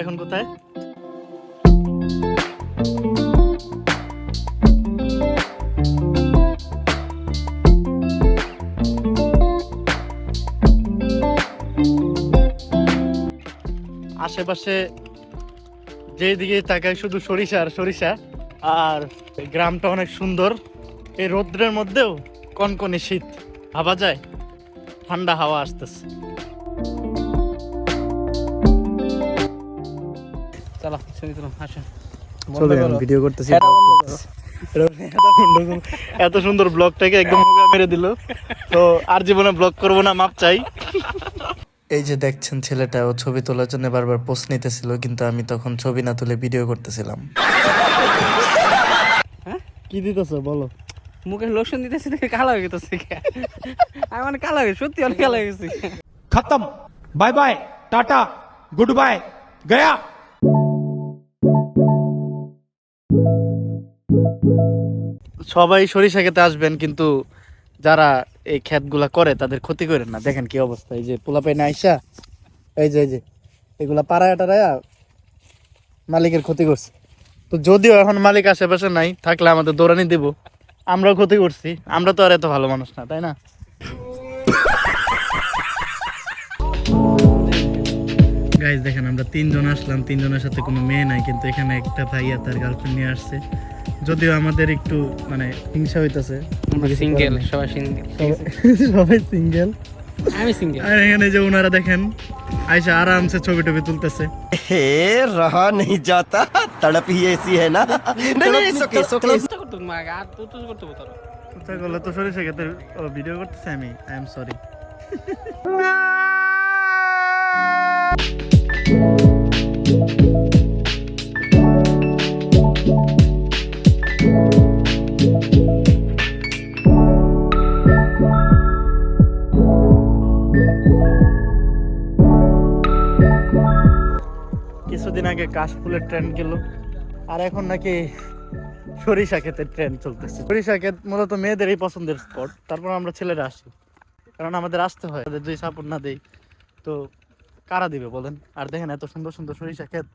এখন কোথায়? আশেপাশে যেদিকে তাকায় শুধু সরিষা আর সরিষা, আর গ্রামটা অনেক সুন্দর। এই রৌদ্রের মধ্যেও কনকনে শীত, ভাবা যায় ঠান্ডা হাওয়া আসতেছে। ভিডিও করতেছি, এত সুন্দর ব্লগটাকে একদম মেরে দিল। তো আর জীবনে ব্লগ করবো না, মাপ চাই। এই যে দেখছেন ছেলেটা, ও ছবি তোলার জন্য বারবার পোস্ট নিতেছিল, কিন্তু আমি তখন ছবি না তুলে ভিডিও করতেছিলাম। কি দিতেছো বলো? মুখে লোশন দিতেছি দেখে কালো হয়ে গেছে। আমি মানে কালো হয়ে, সত্যি অনেক কালো হয়ে গেছি। खत्म, bye bye, tata, goodbye, गया। সবাই সরিষা খেতে আসবেন, কিন্তু যারা এই ক্ষেতগুলা করে তাদের ক্ষতি করেন না। দেখেন কি অবস্থা, এই যে পোলাপাইনে আইসা এই যে এগুলা পাড়ায়া টাড়ায়া মালিকের ক্ষতি করছে। তো যদিও এখন মালিক আশেপাশে নাই, থাকলে আমাদের দৌড়ানি দিব, আমরাও ক্ষতি করছি। আমরা তো আর এত ভালো মানুষ না, তাই না? গাইস দেখেন, আমরা তিনজন আসলাম, তিনজনের সাথে কোনো মেয়ে নাই, কিন্তু এখানে একটা ভাইয়া তার গার্লফ্রেন্ড নিয়ে আসছে। যদিও আমাদের একটু মানে হিংসা হইতেছে, সিঙ্গেল, সবাই সিঙ্গেল, সবাই সিঙ্গেল, আমি সিঙ্গেল। আর এখানে যে ওনারা দেখেন আইসা আরামসে ছবি টবি তুলতেছে। रहा नहीं जाता, तड़प ही ऐसी है ना। नहीं सोके सोके কোথায় গেলো তো সরিষা ক্ষেতের ভিডিও করতেছে, আমি আই এম সরি। কিছুদিন আগে কাশফুলের ট্রেন্ড গেল, আর এখন নাকি সরিষা ক্ষেতের ট্রেন্ড চলতেছে। সরিষা ক্ষেত মূলত মেয়েদেরই পছন্দের স্পট, তারপর আমরা ছেলেরা আসি, কারণ আমাদের আসতে হয়। আমাদের যদি সাপোর্ট না দেই তো কারা দিবে বলেন? আর দেখেন এত সুন্দর সুন্দর সরিষা ক্ষেত,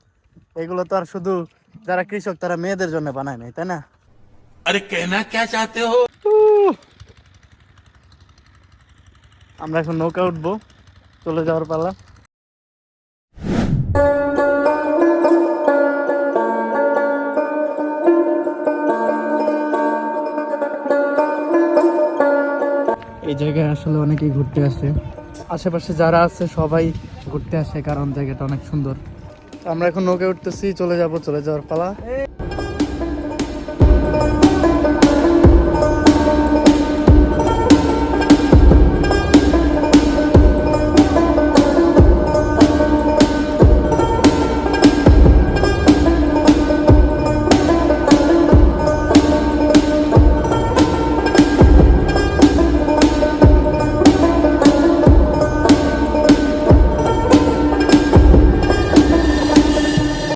এগুলো তো আর শুধু যারা কৃষক তারা মেয়েদের জন্য বানায় নাই, তাই না? अरे कहना क्या चाहते हो? আমরা এখন নৌকা উঠবো, চলে যাওয়ার পালা। এই জায়গায় আসলে অনেকেই ঘুরতে আসে, আশেপাশে যারা আছে সবাই ঘুরতে আসে, কারণ জায়গাটা অনেক সুন্দর। আমরা এখন নৌকা উঠতেছি, চলে যাওয়ার পালা।